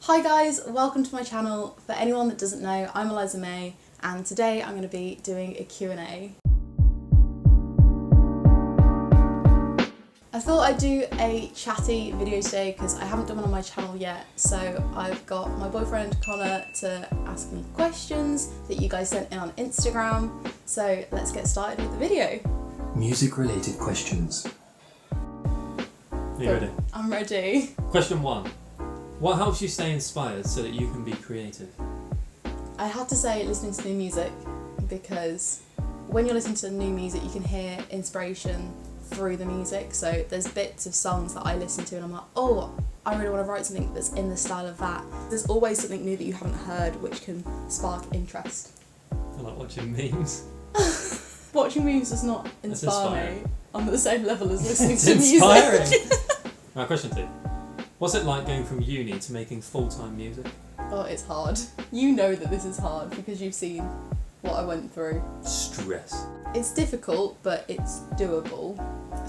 Hi guys, welcome to my channel. For anyone that doesn't know, I'm Eliza May, and today I'm going to be doing a Q&A. I thought I'd do a chatty video today because I haven't done one on my channel yet, so I've got my boyfriend Connor to ask me questions that you guys sent in on Instagram, so let's get started with the video. Music related questions. Are you ready? I'm ready. Question 1. What helps you stay inspired so that you can be creative? I had to say listening to new music, because when you're listening to new music you can hear inspiration through the music. So there's bits of songs that I listen to and I'm like, oh, I really want to write something that's in the style of that. There's always something new that you haven't heard which can spark interest. I like watching memes. Watching memes does not inspire me. I'm at the same level as listening It's to inspiring. music. Right, question 2. What's it like going from uni to making full-time music? Oh, it's hard. You know that this is hard because you've seen what I went through. Stress. It's difficult, but it's doable.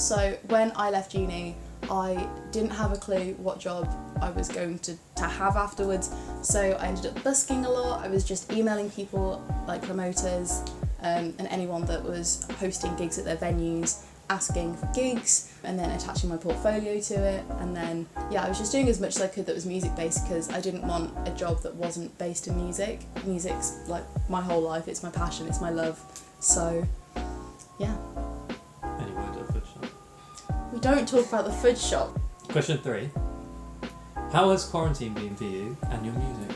So when I left uni, I didn't have a clue what job I was going to have afterwards. So I ended up busking a lot. I was just emailing people like promoters and anyone that was hosting gigs at their venues, asking for gigs and then attaching my portfolio to it. And then, yeah, I was just doing as much as I could that was music based because I didn't want a job that wasn't based in music. Music's like my whole life, it's my passion, it's my love. So, yeah. Any word at a food shop? We don't talk about the food shop. Question 3. How has quarantine been for you and your music?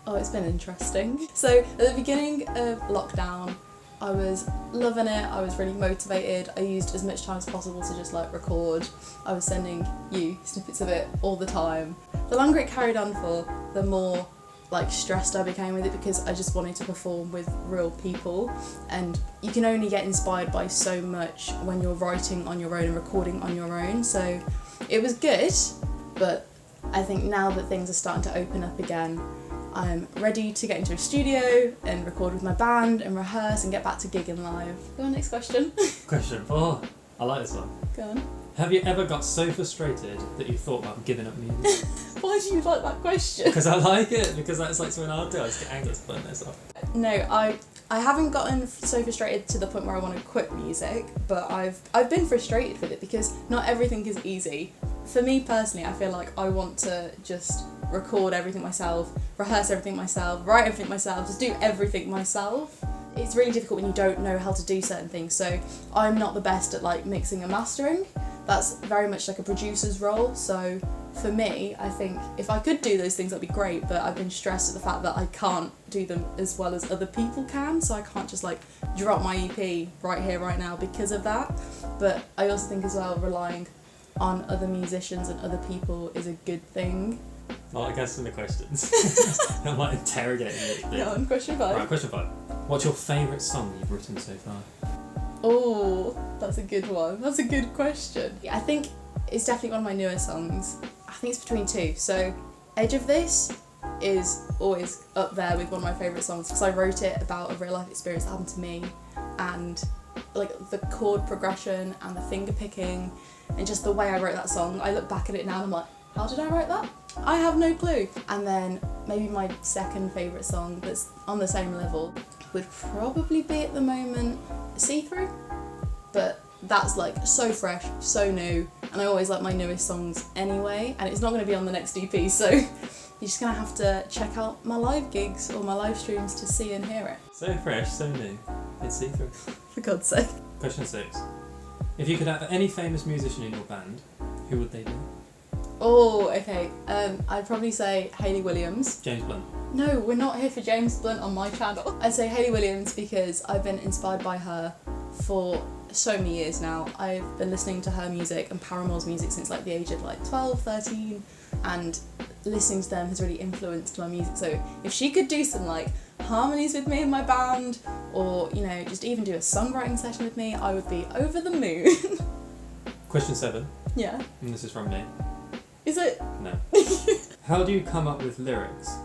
Oh, it's been interesting. So at the beginning of lockdown, I was loving it, I was really motivated, I used as much time as possible to just like record. I was sending you snippets of it all the time. The longer it carried on for, the more like stressed I became with it because I just wanted to perform with real people, and you can only get inspired by so much when you're writing on your own and recording on your own. So it was good, but I think now that things are starting to open up again, I'm ready to get into a studio and record with my band and rehearse and get back to gigging live. Go on, next question. Question 4. I like this one. Go on. Have you ever got so frustrated that you thought about giving up music? Why do you like that question? Because I like it, because that's like something I'll do. I just get angry to burn this off. No, I haven't gotten so frustrated to the point where I want to quit music, but I've been frustrated with it because not everything is easy. For me personally, I feel like I want to just record everything myself, rehearse everything myself, write everything myself, just do everything myself. It's really difficult when you don't know how to do certain things, so I'm not the best at like mixing and mastering. That's very much like a producer's role, so for me, I think if I could do those things that'd be great, but I've been stressed at the fact that I can't do them as well as other people can, so I can't just like drop my EP right here, right now because of that. But I also think as well, relying on other musicians and other people is a good thing. Well, I guess in the questions. I'm like interrogating it. Yeah, on question 5. Right, question 5. What's your favourite song you've written so far? Oh, that's a good one. That's a good question. I think it's definitely one of my newer songs. I think it's between 2. So Edge of This is always up there with one of my favourite songs because I wrote it about a real life experience that happened to me, and like the chord progression and the finger picking and just the way I wrote that song, I look back at it now and I'm like, how did I write that? I have no clue. And then maybe my second favourite song that's on the same level would probably be at the moment See Through, but that's like so fresh, so new, and I always like my newest songs anyway, and it's not going to be on the next EP, so you're just going to have to check out my live gigs or my live streams to see and hear it. So fresh, so new. It's see-through. For God's sake. Question 6. If you could have any famous musician in your band, who would they be? Oh, okay. I'd probably say Hayley Williams. James Blunt. No, we're not here for James Blunt on my channel. I'd say Hayley Williams because I've been inspired by her for so many years now. I've been listening to her music and Paramore's music since like the age of like 12, 13, and listening to them has really influenced my music. So if she could do some like harmonies with me in my band, or you know, just even do a songwriting session with me, I would be over the moon. Question 7. Yeah. And this is from me. Is it? No. How do you come up with lyrics?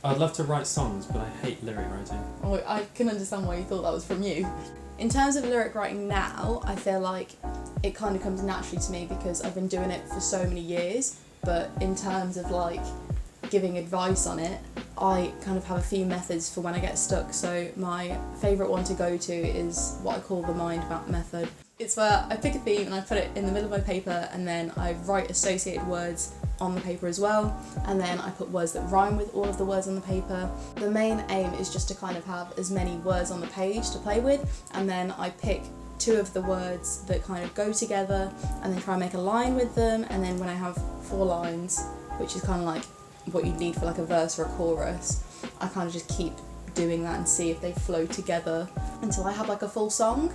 I'd love to write songs, but I hate lyric writing. Oh, I can understand why you thought that was from you. In terms of lyric writing now, I feel like it kind of comes naturally to me because I've been doing it for so many years. But in terms of like giving advice on it, I kind of have a few methods for when I get stuck. So my favourite one to go to is what I call the mind map method. It's where I pick a theme and I put it in the middle of my paper, and then I write associated words on the paper as well, and then I put words that rhyme with all of the words on the paper. The main aim is just to kind of have as many words on the page to play with, and then I pick 2 of the words that kind of go together and then try and make a line with them, and then when I have 4 lines, which is kind of like what you'd need for like a verse or a chorus, I kind of just keep doing that and see if they flow together until I have like a full song.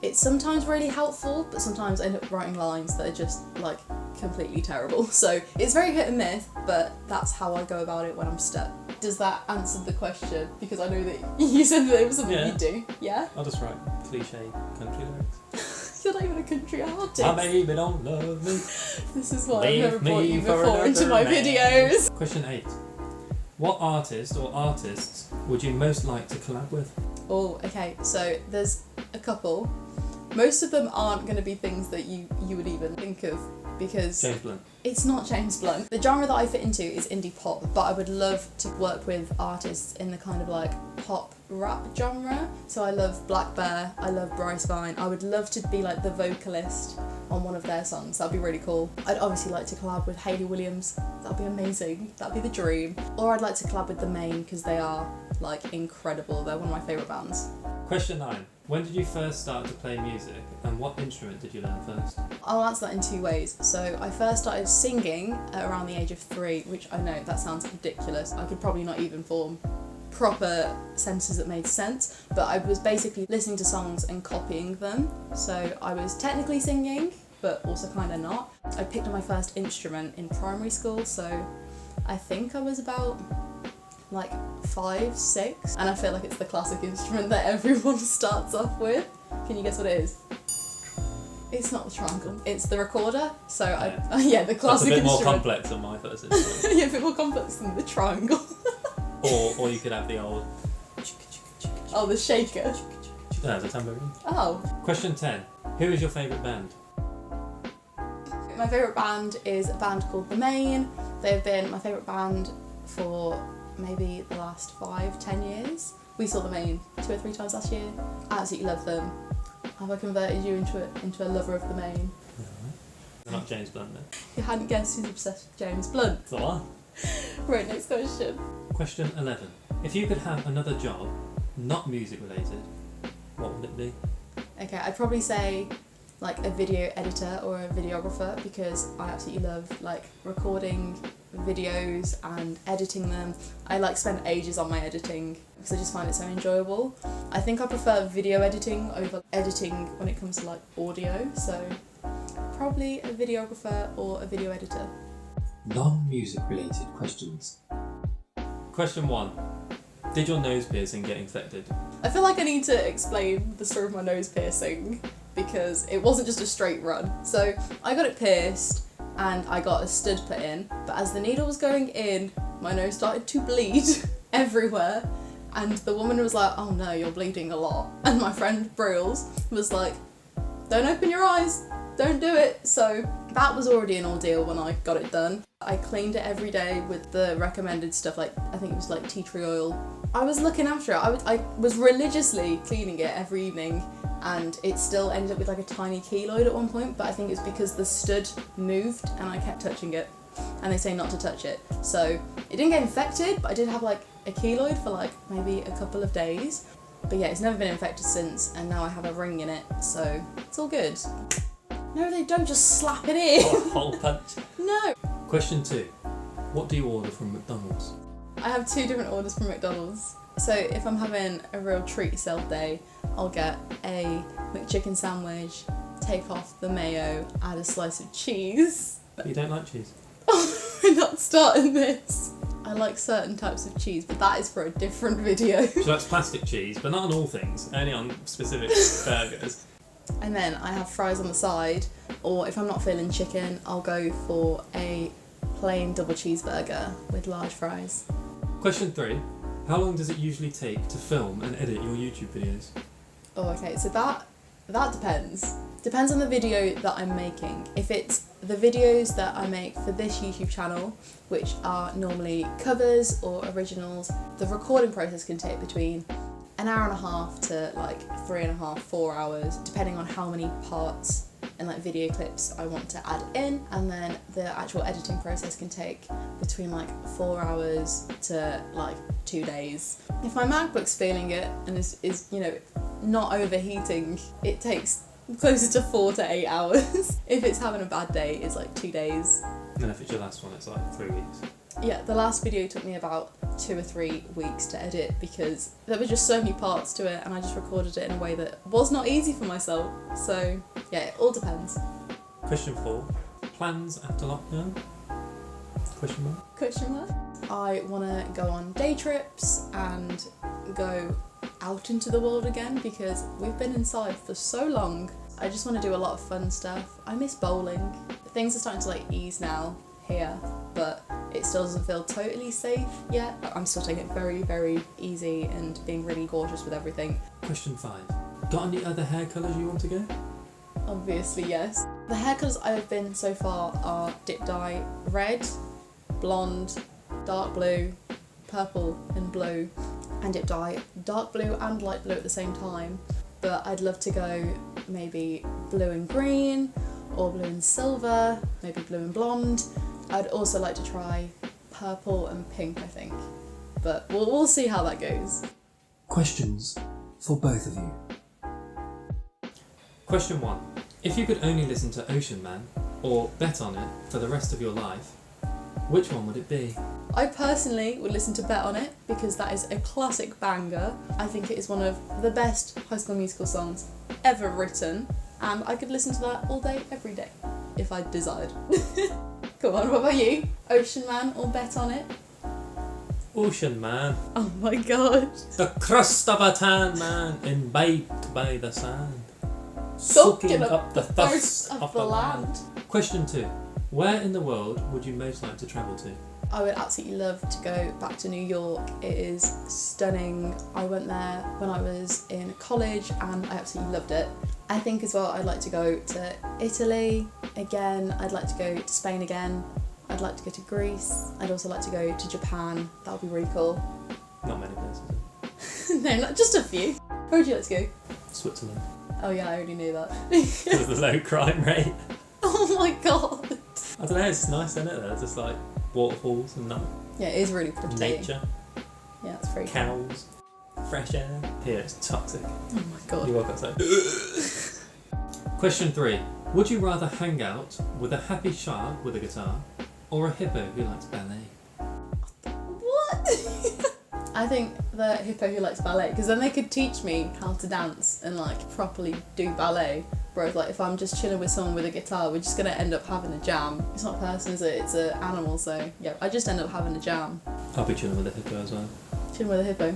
It's sometimes really helpful, but sometimes I end up writing lines that are just like completely terrible. So it's very hit and miss, but that's how I go about it when I'm stuck. Does that answer the question? Because I know that you said that it was something you do. Yeah? I'll just write cliche country lyrics. You're not even a country artist. My baby don't love me. This is why Leave I've never brought me you for before into another my man. videos. Question 8. What artist or artists would you most like to collab with? Oh, okay, so there's a couple. Most of them aren't going to be things that you would even think of, because James Blunt. it's not James Blunt. The genre that I fit into is indie pop, but I would love to work with artists in the kind of like pop rap genre. So I love Black Bear, I love Bryce Vine. I would love to be like the vocalist on one of their songs. That'd be really cool. I'd obviously like to collab with Hayley Williams. That'd be amazing. That'd be the dream. Or I'd like to collab with The Maine, because they are like incredible. They're one of my favourite bands. Question 9. When did you first start to play music, and what instrument did you learn first? I'll answer that in 2 ways. So I first started singing at around the age of 3, which I know that sounds ridiculous. I could probably not even form proper sentences that made sense, but I was basically listening to songs and copying them. So I was technically singing, but also kind of not. I picked up my first instrument in primary school, so I think I was about like 5, 6, and I feel like it's the classic instrument that everyone starts off with. Can you guess what it is? It's not the triangle, it's the recorder. So the classic That's a bit instrument. more complex than my first instrument. Yeah, a bit more complex than the triangle. or you could have the old... Oh, the shaker. No, the tambourine. Oh. Question 10. Who is your favourite band? My favourite band is a band called The Maine. They've been my favourite band for maybe the last 5-10 years. We saw The Maine 2 or 3 times last year. I absolutely love them. Have I converted you into a lover of The Maine? No. They're not James Blunt then. You hadn't guessed who's obsessed with James Blunt. That's the one. Right, next question. Question 11. If you could have another job, not music related, what would it be? Okay, I'd probably say like a video editor or a videographer, because I absolutely love like recording videos and editing them. I like spend ages on my editing because I just find it so enjoyable. I think I prefer video editing over editing when it comes to like audio, so probably a videographer or a video editor. Non-music related questions. Question 1. Did your nose piercing get infected? I feel like I need to explain the story of my nose piercing, because it wasn't just a straight run. So I got it pierced and I got a stud put in, but as the needle was going in, my nose started to bleed everywhere, and the woman was like, "Oh no, you're bleeding a lot." And my friend Brills was like, "Don't open your eyes, don't do it." So that was already an ordeal when I got it done. I cleaned it every day with the recommended stuff, like I think it was like tea tree oil. I was looking after it. I was religiously cleaning it every evening, and it still ended up with like a tiny keloid at one point, but I think it's because the stud moved and I kept touching it, and they say not to touch it. So it didn't get infected, but I did have like a keloid for like maybe a couple of days. But yeah, it's never been infected since, and now I have a ring in it, so it's all good. No, they don't just slap it in. Or a hole punch? No. Question 2. What do you order from McDonald's? I have 2 different orders from McDonald's. So if I'm having a real treat yourself day, I'll get a McChicken sandwich, take off the mayo, add a slice of cheese. You don't like cheese? We're not starting this. I like certain types of cheese, but that is for a different video. So that's plastic cheese, but not on all things, only on specific burgers. And then I have fries on the side, or if I'm not feeling chicken, I'll go for a plain double cheeseburger with large fries. Question 3. How long does it usually take to film and edit your YouTube videos? Oh, okay, so that That depends. Depends on the video that I'm making. If it's the videos that I make for this YouTube channel, which are normally covers or originals, the recording process can take between an hour and a half to like 3.5, 4 hours, depending on how many parts and like video clips I want to add in, and then the actual editing process can take between like 4 hours to like 2 days. If my MacBook's feeling it and is you know not overheating, it takes closer to 4 to 8 hours. If it's having a bad day, it's like 2 days. And then if it's your last one, it's like 3 weeks. Yeah, the last video took me about 2 or 3 weeks to edit because there were just so many parts to it and I just recorded it in a way that was not easy for myself. So yeah, it all depends. Question 4. Plans after lockdown? Question mark? Question mark? I want to go on day trips and go out into the world again because we've been inside for so long. I just want to do a lot of fun stuff. I miss bowling. Things are starting to like ease now here, but it still doesn't feel totally safe yet. I'm still taking it very, very easy and being really cautious with everything. Question 5. Got any other hair colours you want to go? Obviously, yes. The hair colours I have been so far are dip dye red, blonde, dark blue, purple and blue, and dip dye dark blue and light blue at the same time. But I'd love to go maybe blue and green, or blue and silver, maybe blue and blonde. I'd also like to try purple and pink, I think. But we'll see how that goes. Questions for both of you. Question 1. If you could only listen to Ocean Man, or bet on it for the rest of your life, which one would it be? I personally would listen to Bet On It because that is a classic banger. I think it is one of the best High School Musical songs ever written, and I could listen to that all day, every day, if I desired. Come on, what about you? Ocean Man or Bet On It? Ocean Man. Oh my god. The crust of a tan man imbibed by the sand. Soaking up the thirst of the land. Question 2. Where in the world would you most like to travel to? I would absolutely love to go back to New York. It is stunning. I went there when I was in college and I absolutely loved it. I think as well I'd like to go to Italy again. I'd like to go to Spain again. I'd like to go to Greece. I'd also like to go to Japan. That would be really cool. Not many places. No, not just a few. Where would you like to go? Switzerland. Oh yeah, I already knew that. Because of the low crime rate. Oh my god. I don't know, it's nice, isn't it? There's just like waterfalls and that. Yeah, it is really pretty. Nature. Yeah, it's very cool. Cows. Fresh air. Here it's toxic. Oh my god. You woke up so. Question 3. Would you rather hang out with a happy shark with a guitar or a hippo who likes ballet? What? I think the hippo who likes ballet, because then they could teach me how to dance and like properly do ballet. Whereas like if I'm just chilling with someone with a guitar, we're just gonna end up having a jam. It's not a person, is it? It's an animal, so yeah, I just end up having a jam. I'll be chilling with a hippo as well. Chilling with a hippo?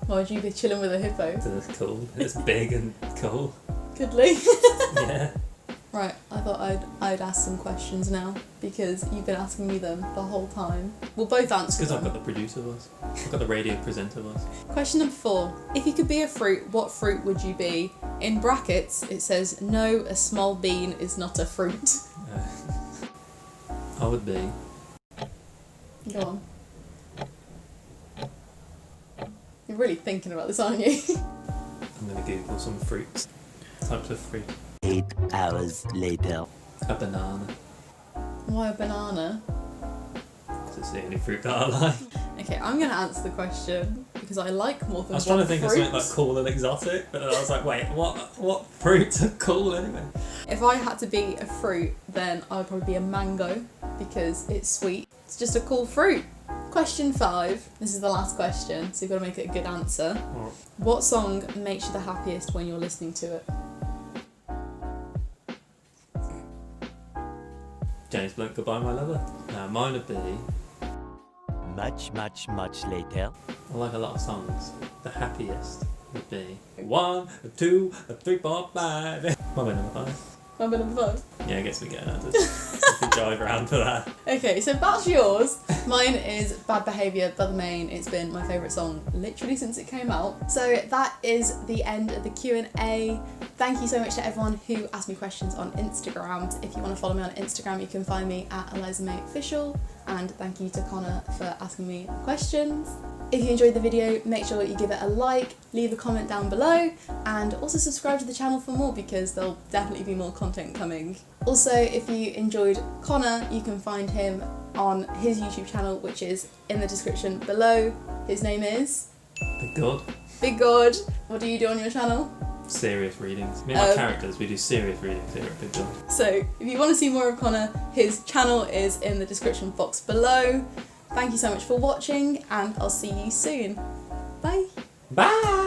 Why would you be chilling with a hippo? Because it's cool. It's big and cool. Goodly. Yeah. Right, I thought I'd ask some questions now because you've been asking me them the whole time. We'll both answer Because I've them. got the producer voice. I've got the radio presenter voice. Question number 4. If you could be a fruit, what fruit would you be? In brackets, it says, no, a small bean is not a fruit. I would be. Go on. You're really thinking about this, aren't you? I'm going to Google some fruits. Types of fruit. 8 hours later. A banana. Why a banana? Because it's the only fruit that I like. Okay, I'm going to answer the question because I like more than I was trying to think fruit. of something like cool and exotic, but then I was like, wait, what fruits are cool anyway? If I had to be a fruit, then I would probably be a mango because it's sweet. It's just a cool fruit. Question 5. This is the last question, so you've got to make it a good answer. Or, What song makes you the happiest when you're listening to it? James Blunt, Goodbye My Lover. Mine would be, Much, much, much later. I like a lot of songs. The happiest would be 1, 2, 3, 4, 5. My number 5. Number 5. Yeah, it gets me getting out of it. the drive around for that. Okay, so that's yours. Mine is Bad Behaviour, but the main, it's been my favourite song literally since it came out. So that is the end of the Q&A. Thank you so much to everyone who asked me questions on Instagram. If you want to follow me on Instagram, you can find me at Eliza May Official. And thank you to Connor for asking me questions. If you enjoyed the video, make sure you give it a like, leave a comment down below, and also subscribe to the channel for more because there'll definitely be more content coming. Also, if you enjoyed Connor, you can find him on his YouTube channel, which is in the description below. His name is Big Gord. Big Gord. What do you do on your channel? Serious readings. Me and my characters, we do serious readings here at Big Gord. So if you want to see more of Connor, his channel is in the description box below. Thank you so much for watching, and I'll see you soon. Bye. Bye!